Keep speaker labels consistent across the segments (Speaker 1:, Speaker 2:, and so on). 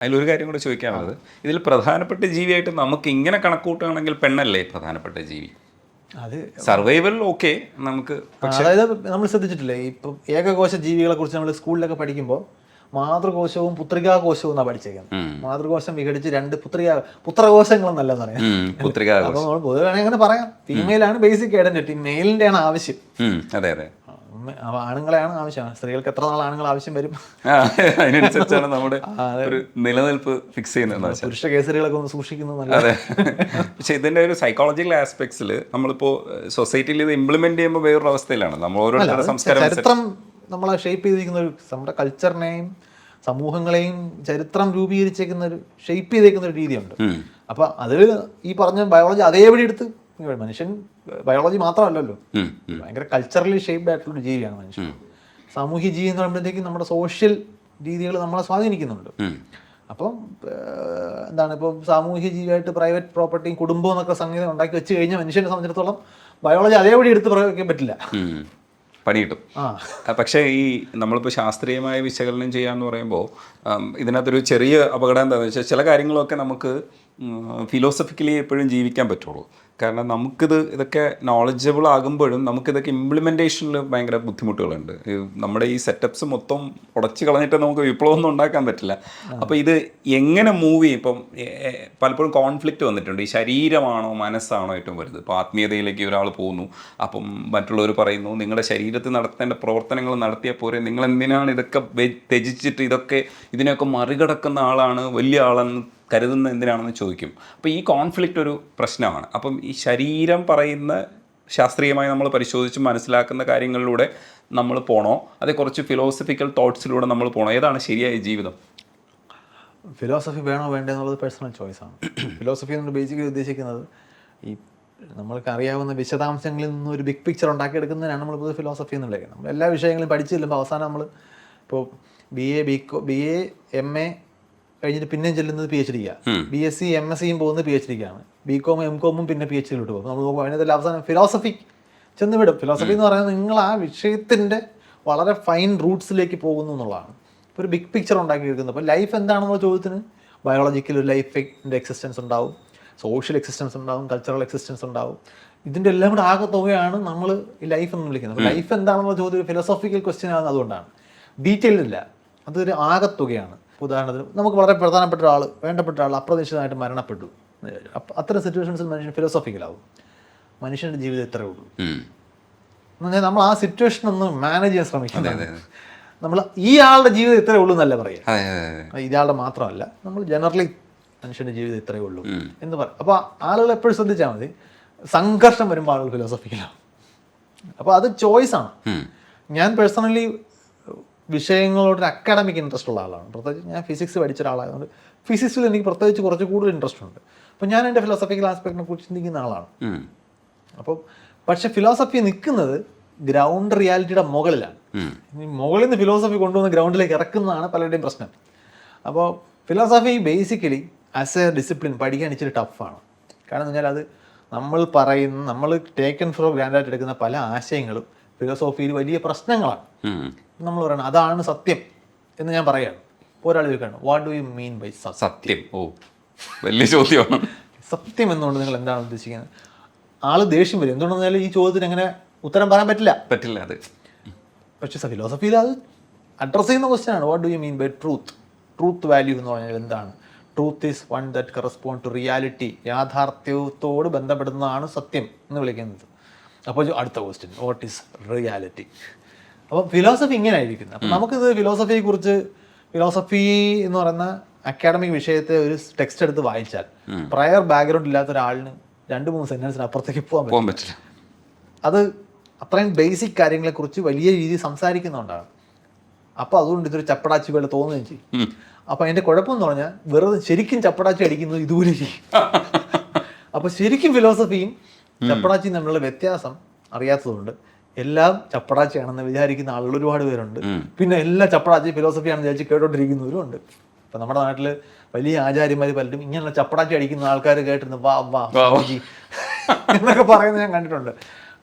Speaker 1: അതിലൊരു കാര്യം കൂടെ ചോദിക്കാനുള്ളത്, ഇതിൽ പ്രധാനപ്പെട്ട ജീവിയായിട്ട് നമുക്ക് ഇങ്ങനെ കണക്കൂട്ടുകയാണെങ്കിൽ പെണ്ണല്ലേ പ്രധാനപ്പെട്ട ജീവി?
Speaker 2: അത്
Speaker 1: സർവൈവൽ ഓക്കെ നമുക്ക്,
Speaker 2: അതായത് നമ്മൾ ശ്രദ്ധിച്ചിട്ടില്ലേ, ഇപ്പം ഏകകോശ ജീവികളെ കുറിച്ച് നമ്മൾ സ്കൂളിലൊക്കെ പഠിക്കുമ്പോൾ മാതൃകോശവും പുത്രികാകോശവും എന്നാണ് പഠിച്ചേക്കുന്നത്. മാതൃകോശം വിഘടിച്ച് 2 പുത്രകോശങ്ങളെന്നല്ലെന്ന് പറയാം. അപ്പൊ നമ്മൾ പൊതുവെ വേണമെങ്കിൽ അങ്ങനെ പറയാം, ഫീമെയിലാണ് ബേസിക് ഐഡന്റിറ്റി, മെയിലിന്റെ ആണ് ആവശ്യം.
Speaker 1: അതെ അതെ,
Speaker 2: ആണുങ്ങളെയാണ് ആവശ്യം. സ്ത്രീകൾക്ക് എത്ര നാൾ ആണുങ്ങൾ ആവശ്യം വരും,
Speaker 1: അതിനനുസരിച്ചാണ് നമ്മുടെ ഒരു നിലനിൽപ്പ് ഫിക്സ് ചെയ്യുന്നത്.
Speaker 2: പുരുഷ കേസരികളൊക്കെ ഒന്ന് സൂക്ഷിക്കുന്നത്
Speaker 1: അതെ. പക്ഷെ ഇതിന്റെ ഒരു സൈക്കോളജിക്കൽ ആസ്പെക്ട്സിൽ നമ്മളിപ്പോ സൊസൈറ്റിയിൽ ഇത് ഇംപ്ലിമെന്റ് ചെയ്യുമ്പോൾ വേറൊരു അവസ്ഥയിലാണ് നമ്മൾ ഓരോരുത്തരുടെ സംസ്കാരം.
Speaker 2: ചരിത്രം നമ്മളെ ഷേപ്പ് ചെയ്തിരിക്കുന്ന ഒരു, നമ്മുടെ കൾച്ചറിനെയും സമൂഹങ്ങളെയും ചരിത്രം രൂപീകരിച്ചേക്കുന്ന ഒരു, ഷേപ്പ് ചെയ്തേക്കുന്ന ഒരു രീതിയുണ്ട്. അപ്പൊ അതിൽ ഈ പറഞ്ഞ ബയോളജി അതേപടി എടുത്ത്, മനുഷ്യൻ ബയോളജി മാത്രമല്ലല്ലോ, ഭയങ്കര കൾച്ചറലി ഷേപ്ഡ് ആയിട്ടുള്ള ഒരു ജീവിയാണ് മനുഷ്യൻ. സാമൂഹ്യ ജീവി എന്ന് പറയുമ്പോഴത്തേക്കും നമ്മുടെ സോഷ്യൽ രീതികൾ നമ്മളെ സ്വാധീനിക്കുന്നുണ്ട്. അപ്പം എന്താണ്, ഇപ്പോൾ സാമൂഹ്യ ജീവിയായിട്ട് പ്രൈവറ്റ് പ്രോപ്പർട്ടിയും കുടുംബവും എന്നൊക്കെ സംഗീതം ഉണ്ടാക്കി വെച്ച് കഴിഞ്ഞാൽ മനുഷ്യനെ സംബന്ധിച്ചിടത്തോളം ബയോളജി അതേപടി എടുത്ത് പ്രയോഗിക്കാൻ പറ്റില്ല,
Speaker 1: പണി കിട്ടും. പക്ഷേ ഈ നമ്മളിപ്പോൾ ശാസ്ത്രീയമായ വിശകലനം ചെയ്യാന്ന് പറയുമ്പോൾ ഇതിനകത്തൊരു ചെറിയ അപകടം എന്താണെന്ന് വെച്ചാൽ, ചില കാര്യങ്ങളൊക്കെ നമുക്ക് ഫിലോസഫിക്കലി എപ്പോഴും ജീവിക്കാൻ പറ്റുള്ളൂ. കാരണം ഇതൊക്കെ നോളജബിൾ ആകുമ്പോഴും നമുക്കിതൊക്കെ ഇംപ്ലിമെൻറ്റേഷനിൽ ഭയങ്കര ബുദ്ധിമുട്ടുകളുണ്ട്. നമ്മുടെ ഈ സെറ്റപ്സ് മൊത്തം ഉടച്ച് കളഞ്ഞിട്ട് നമുക്ക് വിപ്ലവമൊന്നും ഉണ്ടാക്കാൻ പറ്റില്ല. അപ്പോൾ ഇത് എങ്ങനെ മൂവ് ചെയ്യും? ഇപ്പം പലപ്പോഴും കോൺഫ്ലിക്റ്റ് വന്നിട്ടുണ്ട്, ഈ ശരീരമാണോ മനസ്സാണോ ഏറ്റവും വലുത്? ഇപ്പോൾ ആത്മീയതയിലേക്ക് ഒരാൾ പോകുന്നു, അപ്പം മറ്റുള്ളവർ പറയുന്നു നിങ്ങളുടെ ശരീരത്തിൽ നടത്തേണ്ട പ്രവർത്തനങ്ങൾ നടത്തിയാൽ പോരെ, നിങ്ങൾ എന്തിനാണ് ഇതൊക്കെ ത്യജിച്ചിട്ട് ഇതിനെയൊക്കെ മറികടക്കുന്ന ആളാണ് വലിയ ആളെന്ന് കരുതുന്ന എന്തിനാണെന്ന് ചോദിക്കും. അപ്പോൾ ഈ കോൺഫ്ലിക്റ്റ് ഒരു പ്രശ്നമാണ്. അപ്പം ഈ ശരീരം പറയുന്ന ശാസ്ത്രീയമായി നമ്മൾ പരിശോധിച്ച് മനസ്സിലാക്കുന്ന കാര്യങ്ങളിലൂടെ നമ്മൾ പോണോ, അതേ കുറച്ച് ഫിലോസഫിക്കൽ തോട്ട്സിലൂടെ നമ്മൾ പോണോ? ഏതാണ് ശരിയായ ജീവിതം?
Speaker 2: ഫിലോസഫി വേണോ വേണ്ടേ എന്നുള്ളത് പേഴ്സണൽ ചോയ്സാണ്. ഫിലോസഫി എന്നുകൊണ്ട് ബേസിക്കലി ഉദ്ദേശിക്കുന്നത് ഈ നമ്മൾക്ക് അറിയാവുന്ന വിശദാംശങ്ങളിൽ നിന്ന് ഒരു ബിഗ് പിക്ചർ ഉണ്ടാക്കിയെടുക്കുന്നതിനാണ് നമ്മൾ പൊതുവെ ഫിലോസഫി എന്ന് വിളിക്കുന്നത്. നമ്മൾ എല്ലാ വിഷയങ്ങളും പഠിച്ചു ചെല്ലുമ്പോൾ അവസാനം നമ്മൾ ഇപ്പോൾ BA MA കഴിഞ്ഞിട്ട് പിന്നെയും ചെല്ലുന്നത് PhD ക്കാണ്. BSc MScയും പോകുന്നത് PhD ക്കാണ്. BCom MCom പിന്നെ PhDയിലോട്ട് പോകും. നമ്മൾ നോക്കുമ്പോൾ അതിനകത്ത് അവസാനം ഫിലോസഫി ചെന്ന് വിടും. ഫിലോസഫി എന്ന് പറയുന്നത് നിങ്ങൾ ആ വിഷയത്തിൻ്റെ വളരെ ഫൈൻ റൂട്ട്സിലേക്ക് പോകുന്നു എന്നുള്ളതാണ്. ഇപ്പോൾ ഒരു ബിഗ് പിക്ചർ ഉണ്ടാക്കിയെടുക്കുന്നത്. അപ്പോൾ ലൈഫ് എന്താണെന്നുള്ള ചോദ്യത്തിന് ബയോളജിക്കൽ ഒരു ലൈഫിൻ്റെ എക്സിസ്റ്റൻസ് ഉണ്ടാവും, സോഷ്യൽ എക്സിസ്റ്റൻസ് ഉണ്ടാവും, കൾച്ചറൽ എക്സിസ്റ്റൻസ് ഉണ്ടാവും. ഇതിൻ്റെ എല്ലാം കൂടെ ആകെ തുകയാണ് നമ്മൾ ഈ ലൈഫ് എന്ന് വിളിക്കുന്നത്. ലൈഫ് എന്താണെന്നുള്ള ചോദ്യം ഫിലോസഫിക്കൽ ക്വസ്റ്റ്യൻ ആണ്. അതുകൊണ്ടാണ് ഡീറ്റെയിൽഡ് ഇല്ല, അതൊരു ആകത്തുകയാണ്. ഉദാഹരണത്തിന് നമുക്ക് വളരെ പ്രധാനപ്പെട്ട ഒരാൾ, വേണ്ടപ്പെട്ട ആൾ അപ്രതീക്ഷിതമായിട്ട് മരണപ്പെട്ടു. അത്തരം സിറ്റുവേഷൻസിൽ മനുഷ്യൻ ഫിലോസഫിക്കലാവും. മനുഷ്യൻ്റെ ജീവിതം ഇത്രയേ ഉള്ളൂ എന്ന് പറഞ്ഞാൽ നമ്മൾ ആ സിറ്റുവേഷൻ ഒന്ന് മാനേജ് ചെയ്യാൻ ശ്രമിക്കുന്നത്. നമ്മൾ ഈ ആളുടെ ജീവിതം ഇത്രയേ ഉള്ളൂ എന്നല്ല പറയുക, ഇയാളുടെ മാത്രമല്ല, നമ്മൾ ജനറലി മനുഷ്യൻ്റെ ജീവിതം ഇത്രയേ ഉള്ളൂ എന്ന് പറയും. അപ്പോൾ ആളുകൾ എപ്പോഴും ശ്രദ്ധിച്ചാൽ മതി, സംഘർഷം വരുമ്പോൾ ആളുകൾ ഫിലോസഫിക്കലാവും. അപ്പോൾ അത് ചോയ്സാണ്. ഞാൻ പേഴ്സണലി വിഷയങ്ങളോടൊരു അക്കാഡമിക് ഇൻട്രസ്റ്റ് ഉള്ള ആളാണ്. പ്രത്യേകിച്ച് ഞാൻ ഫിസിക്സ് പഠിച്ച ഒരാളായതുകൊണ്ട് ഫിസിക്സിൽ എനിക്ക് പ്രത്യേകിച്ച് കുറച്ച് കൂടുതൽ ഇൻട്രസ്റ്റ് ഉണ്ട്. അപ്പോൾ ഞാൻ എൻ്റെ ഫിലോസഫിക്കൽ ആസ്പെക്റ്റിനെ കുറിച്ച് ചിന്തിക്കുന്ന ആളാണ്. അപ്പോൾ പക്ഷെ ഫിലോസഫി നിൽക്കുന്നത് ഗ്രൗണ്ട് റിയാലിറ്റിയുടെ മുകളിലാണ്. മുകളിൽ നിന്ന് ഫിലോസഫി കൊണ്ടുവന്ന് ഗ്രൗണ്ടിലേക്ക് ഇറക്കുന്നതാണ് പലരുടെയും പ്രശ്നം. അപ്പോൾ philosophy basically as A discipline പഠിക്കാൻ ഇച്ചിരി ടഫാണ്. കാരണം എന്ന് വെച്ചാൽ അത് നമ്മൾ ടേക്കൺ ഫോർ ഗ്രാൻഡായിട്ട് എടുക്കുന്ന പല ആശയങ്ങളും ഫിലോസഫിയിൽ വലിയ പ്രശ്നങ്ങളാണ്. നമ്മൾ പറയണം അതാണ് സത്യം എന്ന് ഞാൻ പറയുകയാണ്. ഒരാൾ ചോദിക്കുകയാണ് what do you mean by സത്യം?
Speaker 1: വലിയ ചോദ്യമാണ്.
Speaker 2: സത്യം എന്നുകൊണ്ട് നിങ്ങൾ എന്താണ് ഉദ്ദേശിക്കുന്നത്? ആള് ദേഷ്യം വരും. എന്തുകൊണ്ടെന്ന് പറഞ്ഞാൽ ഈ ചോദ്യത്തിന് എങ്ങനെ ഉത്തരം പറയാൻ പറ്റില്ല.
Speaker 1: അത്
Speaker 2: പക്ഷെ ഫിലോസഫിയിൽ അത് അഡ്രസ് ചെയ്യുന്ന ക്വസ്റ്റ്യൻ ആണ്. What do you mean by truth value എന്ന് പറഞ്ഞാൽ എന്താണ്? Truth is one that correspond to reality. യാഥാർത്ഥ്യത്തോട് ബന്ധപ്പെടുന്നതാണ് സത്യം എന്ന് വിളിക്കുന്നത്. അപ്പോൾ അടുത്ത ക്വസ്റ്റ്യൻ, വാട്ട് ഈസ് റിയാലിറ്റി? അപ്പോൾ ഫിലോസഫി ഇങ്ങനെ ആയിരിക്കുന്നത്. അപ്പം നമുക്കിത് ഫിലോസഫി എന്ന് പറയുന്ന അക്കാഡമിക് വിഷയത്തെ ഒരു ടെക്സ്റ്റ് എടുത്ത് വായിച്ചാൽ പ്രയർ ബാക്ക്ഗ്രൗണ്ട് ഇല്ലാത്ത ഒരാളിന് 2-3 സെന്റൻസിന് അപ്പുറത്തേക്ക് പോകാൻ പറ്റില്ല. അത് അത്രയും ബേസിക് കാര്യങ്ങളെക്കുറിച്ച് വലിയ രീതിയിൽ സംസാരിക്കുന്നതുകൊണ്ടാണ്. അപ്പോൾ അതുകൊണ്ട് ഇതൊരു ചപ്പടാച്ചി പോലെ തോന്നുകയും ചെയ്യും. അപ്പോൾ അതിൻ്റെ കുഴപ്പമെന്ന് പറഞ്ഞാൽ വെറുതെ ശരിക്കും ചപ്പടാച്ചി അടിക്കുന്നത് ഇതുപോലെ ചെയ്യും. അപ്പോൾ ശരിക്കും ഫിലോസഫിയും ചപ്പടാച്ചിയും തമ്മിലുള്ള വ്യത്യാസം അറിയാത്തതുകൊണ്ട് എല്ലാം ചപ്പടാച്ചിയാണെന്ന് വിചാരിക്കുന്ന ആളുകൾ ഒരുപാട് പേരുണ്ട്. പിന്നെ എല്ലാ ചപ്പടാച്ചി ഫിലോസഫിയാണെന്ന് വിചാരിച്ച് കേട്ടോണ്ടിരിക്കുന്നവരും ഉണ്ട്. ഇപ്പം നമ്മുടെ നാട്ടിൽ വലിയ ആചാര്യന്മാർ പലരും ഇങ്ങനെയുള്ള ചപ്പടാച്ചി അടിക്കുന്ന ആൾക്കാർ കേട്ടിരുന്നു വാ വാ എന്നൊക്കെ പറയുന്നത് ഞാൻ കണ്ടിട്ടുണ്ട്.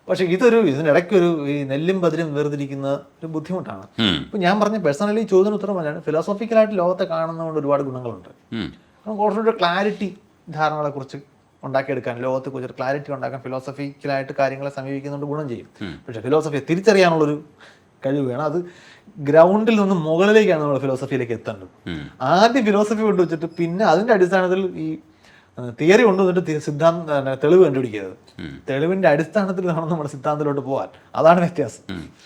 Speaker 2: പക്ഷെ ഇതിനിടയ്ക്കൊരു ഈ നെല്ലും ബദിരും വേർതിരിക്കുന്ന ഒരു ബുദ്ധിമുട്ടാണ്. ഇപ്പം ഞാൻ പറഞ്ഞ പേഴ്സണലി ചോദ്യത്തിന് ഉത്തരം പറഞ്ഞാൽ ഫിലോസഫിക്കലായിട്ട് ലോകത്തെ കാണുന്നതുകൊണ്ട് ഒരുപാട് ഗുണങ്ങളുണ്ട്. നമുക്ക് കുറച്ചുകൂടെ ക്ലാരിറ്റി ധാരണകളെക്കുറിച്ച് ഉണ്ടാക്കിയെടുക്കാൻ, ലോകത്തെക്കുറിച്ച് ക്ലാരിറ്റി ഉണ്ടാക്കാൻ ഫിലോസഫിക്കലായിട്ട് കാര്യങ്ങളെ സമീപിക്കുന്നതുകൊണ്ട് ഗുണം ചെയ്യും. പക്ഷേ ഫിലോസഫിയെ തിരിച്ചറിയാനുള്ളൊരു കഴിവ് വേണം. അത് ഗ്രൗണ്ടിൽ നിന്ന് മുകളിലേക്കാണ് നമ്മൾ ഫിലോസഫിയിലേക്ക് എത്തേണ്ടത്. ആദ്യം ഫിലോസഫി കൊണ്ടുവച്ചിട്ട് പിന്നെ അതിൻ്റെ അടിസ്ഥാനത്തിൽ ഈ തിയറി കൊണ്ടുവന്നിട്ട് തെളിവ് കണ്ടുപിടിക്കരുത്. തെളിവിൻ്റെ അടിസ്ഥാനത്തിൽ വേണം നമ്മുടെ സിദ്ധാന്തത്തിലോട്ട് പോകാൻ. അതാണ് വ്യത്യാസം.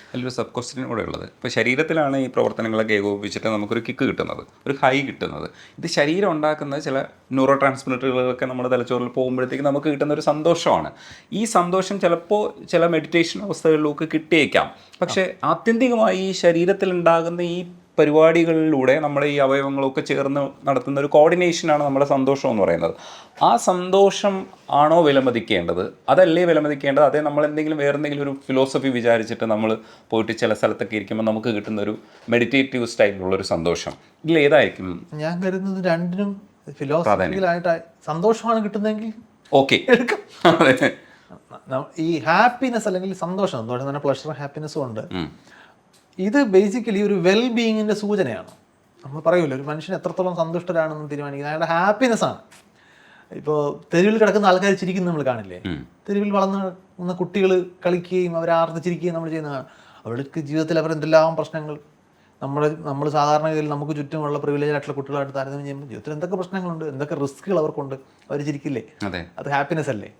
Speaker 1: അതിലൊരു സബ് ക്വസ്റ്റ്യൻ കൂടെ ഉള്ളത്, ഇപ്പോൾ ശരീരത്തിലാണ് ഈ പ്രവർത്തനങ്ങളൊക്കെ ഏകോപിപ്പിച്ചിട്ട് നമുക്കൊരു കിക്ക് കിട്ടുന്നത്, ഒരു ഹൈ കിട്ടുന്നത്. ഇത് ശരീരം ഉണ്ടാക്കുന്ന ചില ന്യൂറോ ട്രാൻസ്മിറ്ററുകളൊക്കെ നമ്മുടെ തലച്ചോറിൽ പോകുമ്പോഴത്തേക്ക് നമുക്ക് കിട്ടുന്ന ഒരു സന്തോഷമാണ്. ഈ സന്തോഷം ചിലപ്പോൾ ചില മെഡിറ്റേഷൻ അവസ്ഥകളിലൊക്കെ കിട്ടിയേക്കാം. പക്ഷേ ആത്യന്തികമായി ഈ ശരീരത്തിലുണ്ടാകുന്ന ഈ പരിപാടികളിലൂടെ നമ്മുടെ ഈ അവയവങ്ങളൊക്കെ ചേർന്ന് നടത്തുന്ന ഒരു കോർഡിനേഷനാണ് നമ്മുടെ സന്തോഷം എന്ന് പറയുന്നത്. ആ സന്തോഷം ആണോ വിലമതിക്കേണ്ടത്, അതല്ലേ വിലമതിക്കേണ്ടത്? അതേ നമ്മൾ വേറെന്തെങ്കിലും ഒരു ഫിലോസഫി വിചാരിച്ചിട്ട് നമ്മൾ പോയിട്ട് ചില സ്ഥലത്തൊക്കെ ഇരിക്കുമ്പോൾ നമുക്ക് കിട്ടുന്ന ഒരു മെഡിറ്റേറ്റീവ് സ്റ്റൈലിലുള്ളൊരു സന്തോഷം, ഇതിലേതായിരിക്കും?
Speaker 2: ഞാൻ കരുതുന്നത് രണ്ടിനും ഫിലോസഫിക്കലായിട്ട് സന്തോഷമാണ് കിട്ടുന്നതെങ്കിൽ
Speaker 1: ഓക്കെ
Speaker 2: എടുക്കാം. ഈ ഹാപ്പിനെസ് അല്ലെങ്കിൽ സന്തോഷം തന്നെ പ്ലഷറും ഹാപ്പിനെസ്സും ഉണ്ട്. ഇത് ബേസിക്കലി ഒരു വെൽ ബീയിങ്ങിൻ്റെ സൂചനയാണ്. നമ്മൾ പറയുമല്ലോ, ഒരു മനുഷ്യൻ എത്രത്തോളം സന്തുഷ്ടരാണെന്ന് തീരുമാനിക്കുന്നത് അയാളുടെ ഹാപ്പിനെസ് ആണ്. ഇപ്പോൾ തെരുവിൽ കിടക്കുന്ന ആൾക്കാർ ചിരിക്കുന്നത് നമ്മൾ കാണില്ലേ? തെരുവിൽ വളർന്ന കുട്ടികൾ കളിക്കുകയും അവരെ ആർത്തിച്ചിരിക്കുകയും നമ്മൾ ചെയ്യുന്നതാണ്. അവർക്ക് ജീവിതത്തിൽ അവരെന്തെല്ലാം പ്രശ്നങ്ങൾ, നമ്മൾ സാധാരണഗതിയിൽ നമുക്ക് ചുറ്റുമുള്ള പ്രിവിലേജ് ആയിട്ടുള്ള കുട്ടികളായിട്ട് താരതമ്യം ചെയ്യുമ്പോൾ ജീവിതത്തിൽ എന്തൊക്കെ പ്രശ്നങ്ങളുണ്ട്, എന്തൊക്കെ റിസ്കുകൾ അവർക്കുണ്ട്, അവർ ചിരിക്കില്ലേ? അത് ഹാപ്പിനെസ് അല്ലേ?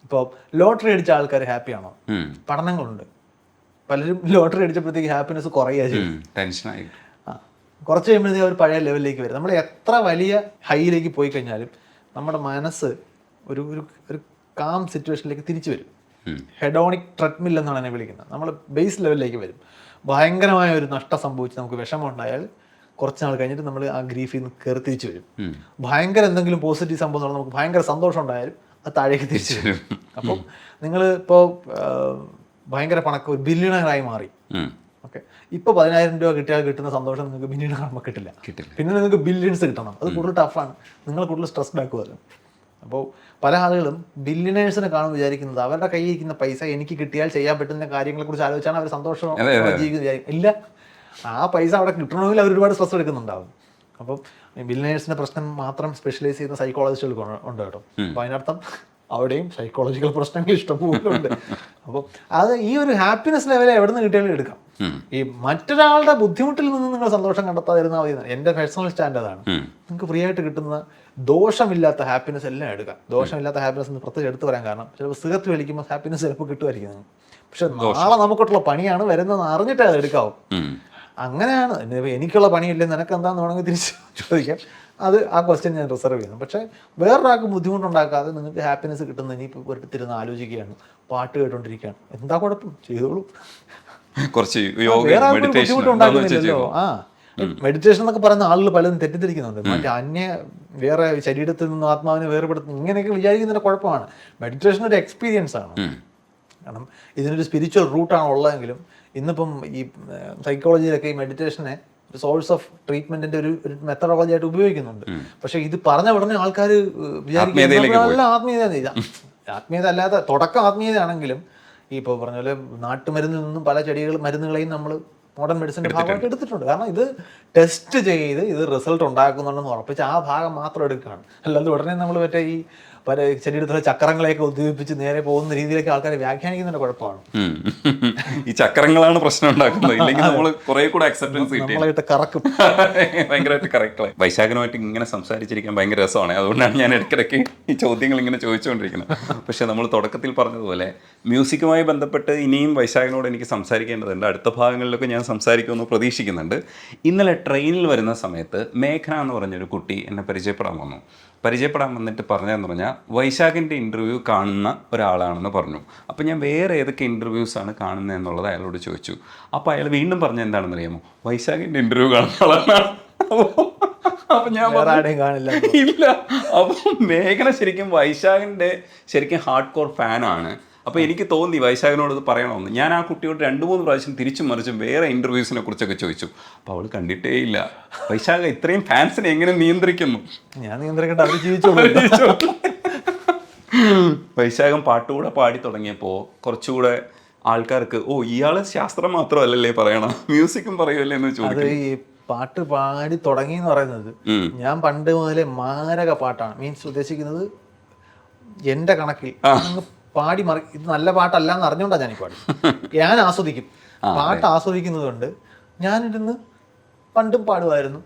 Speaker 2: ഇപ്പോൾ ലോട്ടറി അടിച്ച ആൾക്കാർ ഹാപ്പിയാണോ? പഠനങ്ങളുണ്ട്. പലരും ലോട്ടറി അടിച്ചപ്പോഴത്തേക്ക് ഹാപ്പിനെസ് കുറയുക ചെയ്യും,
Speaker 1: ടെൻഷനായി.
Speaker 2: കുറച്ച് കഴിയുമ്പോഴത്തേക്ക് അവർ പഴയ ലെവലിലേക്ക് വരും. നമ്മൾ എത്ര വലിയ ഹൈയിലേക്ക് പോയി കഴിഞ്ഞാലും നമ്മുടെ മനസ്സ് ഒരു ഒരു കാം സിറ്റുവേഷനിലേക്ക് തിരിച്ചു വരും. ഹെഡോണിക് ട്രെഡ്മിൽ എന്നാണ് എന്നെ വിളിക്കുന്നത്. നമ്മൾ ബേസ് ലെവലിലേക്ക് വരും. ഭയങ്കരമായ ഒരു നഷ്ടം സംഭവിച്ച് നമുക്ക് വിഷമം ഉണ്ടായാൽ കുറച്ച് നാൾ കഴിഞ്ഞിട്ട് നമ്മൾ ആ ഗ്രീഫിൽ നിന്ന് കയറി തിരിച്ചു വരും. ഭയങ്കര എന്തെങ്കിലും പോസിറ്റീവ് സംഭവം നമുക്ക് ഭയങ്കര സന്തോഷം ഉണ്ടായാലും അത് താഴേക്ക് തിരിച്ചു വരും. അപ്പം നിങ്ങൾ ഇപ്പോൾ ഭയങ്കര പണക്കം ഒരു ബില്യണറായി മാറി, ഓക്കെ, ഇപ്പോൾ 10,000 രൂപ കിട്ടിയാൽ കിട്ടുന്ന സന്തോഷം നിങ്ങൾക്ക് ബില്യണർ ആകുമ്പോൾ കിട്ടില്ല. പിന്നെ നിങ്ങൾക്ക് ബില്യൺസ് കിട്ടണം. അത് കൂടുതൽ ടഫാണ്. നിങ്ങൾ കൂടുതൽ സ്ട്രെസ്ഡ് ആക്കുമല്ലോ. അപ്പോൾ പല ആളുകളും ബില്യണേഴ്സിനെ കാണുമ്പോൾ വിചാരിക്കുന്നത് അവരുടെ കയ്യിൽ ഇരിക്കുന്ന പൈസ എനിക്ക് കിട്ടിയാൽ ചെയ്യാൻ പറ്റുന്ന കാര്യങ്ങളെക്കുറിച്ച് ആലോചിച്ചാണ് അവർ സന്തോഷം ജീവിക്കുന്നത്. ഇല്ല, ആ പൈസ അവിടെ കിട്ടണമെങ്കിൽ അവർ ഒരുപാട് സ്ട്രെസ് എടുക്കുന്നുണ്ടാവും. അപ്പം ബില്യണേഴ്സിൻ്റെ പ്രശ്നം മാത്രം സ്പെഷ്യലൈസ് ചെയ്യുന്ന സൈക്കോളജിസ്റ്റുകൾ ഉണ്ട് കേട്ടോ. അപ്പോൾ അതിനർത്ഥം അവിടെയും സൈക്കോളജിക്കൽ പ്രശ്നങ്ങൾ ഇഷ്ടംപോലെ ഉണ്ട്. അപ്പോൾ അത് ഈ ഒരു ഹാപ്പിനെസ് ലെവൽ എവിടെ നിന്ന് കിട്ടിയാലും എടുക്കാം. ഈ മറ്റൊരാളുടെ ബുദ്ധിമുട്ടിൽ നിന്ന് നിങ്ങൾ സന്തോഷം കണ്ടെത്താതിരുന്നാൽ മതി. എൻ്റെ പേഴ്സണൽ സ്റ്റാൻഡ് അതാണ്. നിങ്ങൾക്ക് ഫ്രീ ആയിട്ട് കിട്ടുന്ന ദോഷമില്ലാത്ത ഹാപ്പിനെസ് എല്ലാം എടുക്കാം. ദോഷമില്ലാത്ത ഹാപ്പിനെസ് എന്ന് പ്രത്യേകം എടുത്തു പറയാൻ കാരണം ചിലപ്പോൾ സിഗരറ്റ് വലിക്കുമ്പോൾ ഹാപ്പിനെസ് ചിലപ്പോൾ കിട്ടുമായിരിക്കും. പക്ഷെ നാളെ നമുക്കുള്ള പണിയാണ് വരുന്നതെന്ന് അറിഞ്ഞിട്ടേ അത് എടുക്കാവും. അങ്ങനെയാണ്. എനിക്കുള്ള പണിയില്ലേ, നിനക്ക് എന്താണെന്ന് വേണമെങ്കിൽ തിരിച്ച് ചോദിക്കാം. അത് ആ ക്വസ്റ്റ്യൻ ഞാൻ റിസർവ് ചെയ്യുന്നു. പക്ഷേ വേറൊരാൾക്ക് ബുദ്ധിമുട്ടുണ്ടാക്കാതെ നിങ്ങൾക്ക് ഹാപ്പിനെസ് കിട്ടുന്ന ഇനിയിപ്പോൾ ഒരിടത്തിരുന്ന് ആലോചിക്കുകയാണ്, പാട്ട് കേട്ടോണ്ടിരിക്കുകയാണ്, എന്താ കുഴപ്പം, ചെയ്തോളൂ.
Speaker 1: കുറച്ച്
Speaker 2: വേറെ ആർക്കും ബുദ്ധിമുട്ടുണ്ടാക്കുന്നില്ലല്ലോ. മെഡിറ്റേഷൻ എന്നൊക്കെ പറയുന്ന ആളുകൾ പലതും തെറ്റിദ്ധരിക്കുന്നുണ്ട്. മറ്റേ വേറെ ശരീരത്തിൽ നിന്ന് ആത്മാവിനെ വേർപെടുത്തുന്നു ഇങ്ങനെയൊക്കെ വിചാരിക്കുന്നതിൻ്റെ കുഴപ്പമാണ്. മെഡിറ്റേഷൻ ഒരു എക്സ്പീരിയൻസ് ആണ്. കാരണം ഇതിനൊരു സ്പിരിച്വൽ റൂട്ടാണ് ഉള്ളതെങ്കിലും ഇന്നിപ്പം ഈ സൈക്കോളജിയിലൊക്കെ ഈ മെഡിറ്റേഷനെ ഒരു സോഴ്സ് ഓഫ് ട്രീറ്റ്മെന്റിന്റെ ഒരു മെത്തഡോളജി ആയിട്ട് ഉപയോഗിക്കുന്നുണ്ട്. പക്ഷെ ഇത് പറഞ്ഞ ഉടനെ ആൾക്കാർ വിചാരിക്കുന്നത് നല്ല ആത്മീയത. ആത്മീയത അല്ലാതെ തുടക്കം ആത്മീയതയാണെങ്കിലും ഈ ഇപ്പോൾ പറഞ്ഞ പോലെ നാട്ടുമരുന്നിൽ നിന്നും പല മരുന്നുകളെയും നമ്മൾ മോഡേൺ മെഡിസിൻ്റെ ഭാഗമായിട്ട് എടുത്തിട്ടുണ്ട്. കാരണം ഇത് ടെസ്റ്റ് ചെയ്ത് ഇത് റിസൾട്ട് ഉണ്ടാക്കുന്നുണ്ടെന്ന് ഉറപ്പിച്ച് ആ ഭാഗം മാത്രം എടുക്കുകയാണ്. അല്ലാതെ ഉടനെ നമ്മൾ മറ്റേ ഈ പല ശരീരത്തിലെ ചക്രങ്ങളെയൊക്കെ ഉദ്ദീപിപ്പിച്ച് നേരെ പോകുന്ന രീതിയിലേക്ക് ആൾക്കാരെ വ്യാഖ്യാനിക്കുന്നതിന്റെ കുഴപ്പമാണ്.
Speaker 1: ഈ ചക്രങ്ങളാണ് പ്രശ്നം ഉണ്ടാക്കുന്നത്. ഇല്ലെങ്കിൽ നമ്മൾ കുറെ കൂടെ അക്സെപ്റ്റൻസ്
Speaker 2: കറക്കും,
Speaker 1: ഭയങ്കരമായിട്ട് കറക്റ്റ്. വൈശാഖനുമായിട്ട് ഇങ്ങനെ സംസാരിച്ചിരിക്കാൻ ഭയങ്കര രസമാണ്. അതുകൊണ്ടാണ് ഞാൻ ഇടയ്ക്കിടയ്ക്ക് ഈ ചോദ്യങ്ങൾ ഇങ്ങനെ ചോദിച്ചുകൊണ്ടിരിക്കുന്നത്. പക്ഷെ നമ്മൾ തുടക്കത്തിൽ പറഞ്ഞതുപോലെ മ്യൂസിക്കുമായി ബന്ധപ്പെട്ട് ഇനിയും വൈശാഖനോട് എനിക്ക് സംസാരിക്കേണ്ടതുണ്ട്. അടുത്ത ഭാഗങ്ങളിലൊക്കെ ഞാൻ സംസാരിക്കുമെന്ന് പ്രതീക്ഷിക്കുന്നുണ്ട്. ഇന്നലെ ട്രെയിനിൽ വരുന്ന സമയത്ത് മേഘന എന്ന് പറഞ്ഞൊരു കുട്ടി എന്നെ പരിചയപ്പെടാൻ വന്നിട്ട് പറഞ്ഞതെന്ന് പറഞ്ഞാൽ വൈശാഖിൻ്റെ ഇൻ്റർവ്യൂ കാണുന്ന ഒരാളാണെന്ന് പറഞ്ഞു. അപ്പോൾ ഞാൻ വേറെ ഏതൊക്കെ ഇൻ്റർവ്യൂസാണ് കാണുന്നത് എന്നുള്ളത് അയാളോട് ചോദിച്ചു. അപ്പോൾ അയാൾ വീണ്ടും പറഞ്ഞ എന്താണെന്ന് അറിയാമോ? വൈശാഖിൻ്റെ ഇൻ്റർവ്യൂ കാണുന്ന ആളാണ്. അപ്പം ഞാൻ
Speaker 2: കാണില്ല.
Speaker 1: ഇല്ല. അപ്പം മേഘന വൈശാഖിൻ്റെ ശരിക്കും ഹാർഡ് കോർ ഫാനാണ്. അപ്പോൾ എനിക്ക് തോന്നി വൈശാഖനോട് ഇത് പറയണമെന്ന്. ഞാൻ ആ കുട്ടിയോട് 2-3 പ്രാവശ്യം തിരിച്ചും മറിച്ചും വേറെ ഇൻ്റർവ്യൂസിനെ കുറിച്ചൊക്കെ ചോദിച്ചു. അപ്പോൾ അവൾ കണ്ടിട്ടേ ഇല്ല. വൈശാഖ ഇത്രയും ഫാൻസിനെ എങ്ങനെ നിയന്ത്രിക്കുന്നു?
Speaker 2: ഞാൻ നിയന്ത്രിക്കേണ്ട, അവർ ജീവിച്ചോളൂ.
Speaker 1: വൈശാഖം പാട്ടുകൂടെ പാടി തുടങ്ങിയപ്പോൾ കുറച്ചുകൂടെ ആൾക്കാർക്ക് ഓ ഇയാള് ശാസ്ത്രം മാത്രമല്ലല്ലേ പറയണം, മ്യൂസിക്കും പറയുമല്ലേ എന്ന്
Speaker 2: അത്
Speaker 1: ചോദിക്കും.
Speaker 2: ഈ പാട്ട് പാടി തുടങ്ങി എന്ന് പറയുന്നത് ഞാൻ പണ്ട് മുതലേ മാരക പാട്ടാണ്, മീൻസ് ഉദ്ദേശിക്കുന്നത് എൻ്റെ കണക്കിൽ അങ്ങ് പാടി ഇത് നല്ല പാട്ടല്ല എന്ന് അറിഞ്ഞുകൊണ്ടാണ് ഞാൻ ഈ പാടി. ഞാൻ ആസ്വദിക്കും, പാട്ട് ആസ്വദിക്കുന്നത് കൊണ്ട് ഞാനിരുന്ന് പണ്ടും പാടുമായിരുന്നു,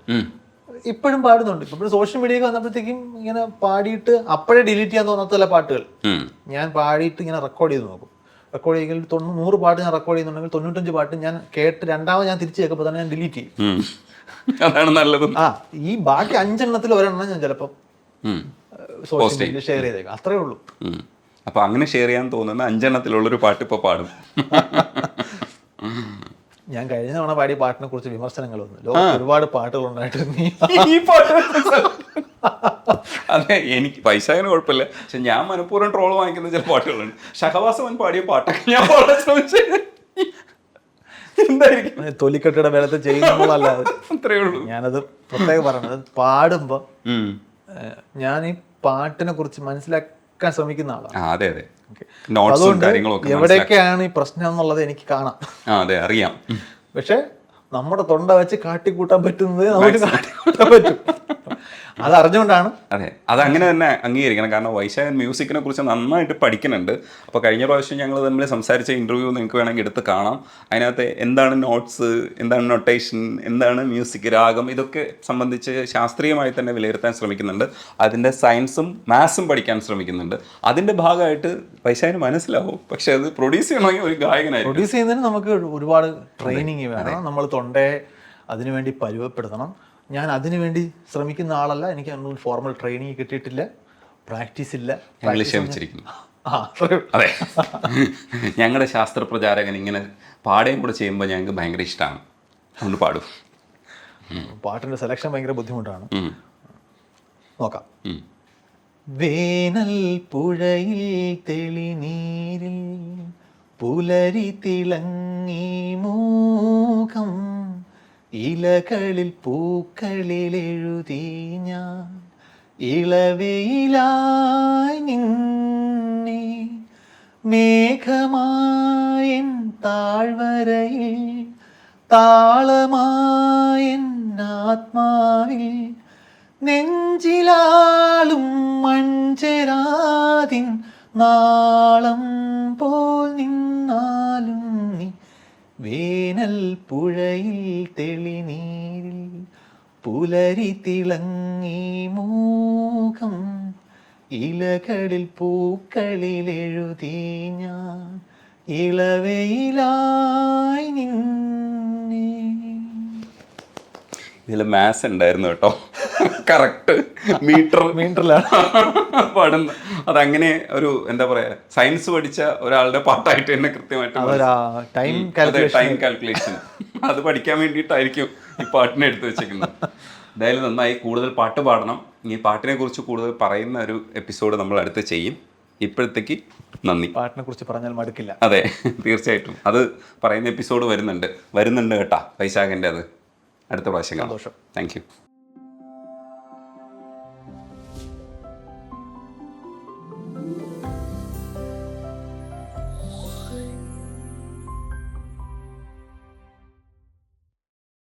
Speaker 2: ഇപ്പോഴും പാടുന്നുണ്ട്. ഇപ്പോഴും സോഷ്യൽ മീഡിയയിൽ വന്നപ്പോഴത്തേക്കും ഇങ്ങനെ പാടിയിട്ട് അപ്പോഴേ ഡിലീറ്റ് ചെയ്യാൻ തോന്നാത്തല്ല പാട്ടുകൾ ഞാൻ പാടിയിട്ട് ഇങ്ങനെ റെക്കോർഡ് ചെയ്ത് നോക്കും. റെക്കോർഡ് ചെയ്യെങ്കിൽ 100 പാട്ട് ഞാൻ റെക്കോർഡ് ചെയ്യുന്നുണ്ടെങ്കിൽ 95 പാട്ട് ഞാൻ കേട്ട് രണ്ടാമത് ഞാൻ തിരിച്ച് കേൾക്കുമ്പോൾ തന്നെ ഞാൻ ഡിലീറ്റ് ചെയ്യും.
Speaker 1: അതാണ് നല്ലത്.
Speaker 2: ഈ ബാക്കി 5 എണ്ണത്തിൽ ഒരെണ്ണം ഞാൻ ചിലപ്പോൾ സോഷ്യൽ മീഡിയയിൽ ഷെയർ ചെയ്തേക്കാം, അത്രേ ഉള്ളൂ.
Speaker 1: അപ്പൊ അങ്ങനെ ഷെയർ ചെയ്യാൻ തോന്നുന്ന 5 എണ്ണത്തിലുള്ളൊരു പാട്ട് ഇപ്പൊ പാടും.
Speaker 2: ഞാൻ കഴിഞ്ഞ തവണ പാടിയ പാട്ടിനെ കുറിച്ച് വിമർശനങ്ങൾ വന്നു. ലോകത്ത് ഒരുപാട് പാട്ടുകൾ ഉണ്ടായിട്ട് നീ
Speaker 1: ഈ പാട്ട് അതെ, എനിക്ക് വൈശാഖിന് കുഴപ്പമില്ല, പക്ഷെ ഞാൻ മനഃപൂർവ്വം ട്രോൾ വാങ്ങിക്കുന്ന ചില പാട്ടുകളുണ്ട്. ഷഹവാസവൻ പാടിയ പാട്ടൊക്കെ ഞാൻ പാടാൻ ശ്രമിച്ചത് എന്തായിരിക്കും,
Speaker 2: തൊലിക്കെട്ടിയുടെ ബലത്തിൽ ചെയ്യുന്നതല്ലാതെ
Speaker 1: അത്രേ ഉള്ളൂ.
Speaker 2: ഞാനത് പ്രത്യേകം പറയണത്, പാടുമ്പോ ഞാൻ ഈ പാട്ടിനെ കുറിച്ച് മനസ്സിലാക്കാൻ ശ്രമിക്കുന്ന ആളാണ്.
Speaker 1: അതെ അതെ, നോട്ട്സും കാര്യങ്ങളൊക്കെ
Speaker 2: എവിടെയൊക്കെയാണ് ഈ പ്രശ്നം എന്നുള്ളത് എനിക്ക് കാണാം.
Speaker 1: അതെ, അറിയാം.
Speaker 2: പക്ഷെ നമ്മുടെ തൊണ്ട വെച്ച് കാട്ടിക്കൂട്ടാൻ പറ്റുന്നത് നമുക്ക് കാട്ടിക്കൂട്ടാൻ പറ്റും. അതറിഞ്ഞുകൊണ്ടാണ്.
Speaker 1: അതെ, അതങ്ങനെ തന്നെ അംഗീകരിക്കണം. കാരണം വൈശാഖൻ മ്യൂസിക്കിനെ കുറിച്ച് നന്നായിട്ട് പഠിക്കുന്നുണ്ട്. അപ്പോൾ കഴിഞ്ഞ പ്രാവശ്യം ഞങ്ങൾ തമ്മിൽ സംസാരിച്ച ഇൻ്റർവ്യൂ നിങ്ങൾക്ക് വേണമെങ്കിൽ എടുത്ത് കാണാം. അതിനകത്ത് എന്താണ് നോട്ട്സ്, എന്താണ് നൊട്ടേഷൻ, എന്താണ് മ്യൂസിക്, രാഗം, ഇതൊക്കെ സംബന്ധിച്ച് ശാസ്ത്രീയമായി തന്നെ വിലയിരുത്താൻ ശ്രമിക്കുന്നുണ്ട്. അതിൻ്റെ സയൻസും മാത്സും പഠിക്കാൻ ശ്രമിക്കുന്നുണ്ട്. അതിൻ്റെ ഭാഗമായിട്ട് വൈശാഖന് മനസ്സിലാവും. പക്ഷെ അത് പ്രൊഡ്യൂസ് ചെയ്യണമെങ്കിൽ ഒരു ഗായകനായി
Speaker 2: പ്രൊഡ്യൂസ് ചെയ്യുന്നതിന് നമുക്ക് ഒരുപാട് ട്രെയിനിങ് വേണം. നമ്മൾ തൊണ്ടയെ അതിനുവേണ്ടി പരുവപ്പെടുത്തണം. ഞാൻ അതിനുവേണ്ടി ശ്രമിക്കുന്ന ആളല്ല. എനിക്ക് അതിനുള്ള ഫോർമൽ ട്രെയിനിങ് കിട്ടിയിട്ടില്ല, പ്രാക്ടീസ് ഇല്ല.
Speaker 1: ക്ഷമിച്ചിരിക്കുന്നു. അതെ, ഞങ്ങളുടെ ശാസ്ത്ര പ്രചാരകൻ ഇങ്ങനെ പാടുകയും കൂടെ ചെയ്യുമ്പോൾ ഞങ്ങൾക്ക് ഭയങ്കര ഇഷ്ടമാണ്. അതുകൊണ്ട് പാടും.
Speaker 2: പാട്ടിൻ്റെ സെലക്ഷൻ ഭയങ്കര ബുദ്ധിമുട്ടാണ്. നോക്കാം. വേനൽ പുഴയിൽ തെളിനീരിൽ പുലരി തിളങ്ങി മൂകം, ഇലകളിൽ പൂക്കളിൽ എഴുതി ഞാൻ ഇളവയിലായി നിന്നെ, മേഘമായൻ താഴ്വരയിൽ താളമായൻ ആത്മാവിൽ, നെഞ്ചിലാളും മഞ്ചരാതിൻ നാളം പോൽ നിന്നാലും നീ, വേനൽ പുഴയിൽ തെളിനീരിൽ പുലരി തിളങ്ങി മൂകം, ഇലകളിൽ പൂക്കളിൽ എഴുതി ഞാൻ ഇളവയിലായി നിന്നെ.
Speaker 1: ഇതിൽ മാത്സ് ഉണ്ടായിരുന്നു കേട്ടോ, കറക്റ്റ് മീറ്ററിലാണ് പാടുന്ന. അതങ്ങനെ ഒരു എന്താ പറയാ, സയൻസ് പഠിച്ച ഒരാളുടെ പാട്ടായിട്ട് തന്നെ കൃത്യമായിട്ട്
Speaker 2: ടൈം
Speaker 1: കാൽക്കുലേഷൻ അത് പഠിക്കാൻ വേണ്ടിയിട്ടായിരിക്കും ഈ പാട്ടിനെ എടുത്തു വെച്ചേക്കുന്നത്. എന്തായാലും നന്നായി, കൂടുതൽ പാട്ട് പാടണം. ഈ പാട്ടിനെ കുറിച്ച് കൂടുതൽ പറയുന്ന ഒരു എപ്പിസോഡ് നമ്മൾ അടുത്ത് ചെയ്യും. ഇപ്പോഴത്തേക്ക് നന്ദി.
Speaker 2: പാട്ടിനെ കുറിച്ച് പറഞ്ഞാൽ മടുക്കില്ല.
Speaker 1: അതെ, തീർച്ചയായിട്ടും അത് പറയുന്ന എപ്പിസോഡ് വരുന്നുണ്ട് കേട്ടാ വൈശാഖിൻ്റെ. അത് അടുത്ത പ്രാവശ്യം കാണാം.
Speaker 2: സന്തോഷം.
Speaker 1: Thank you.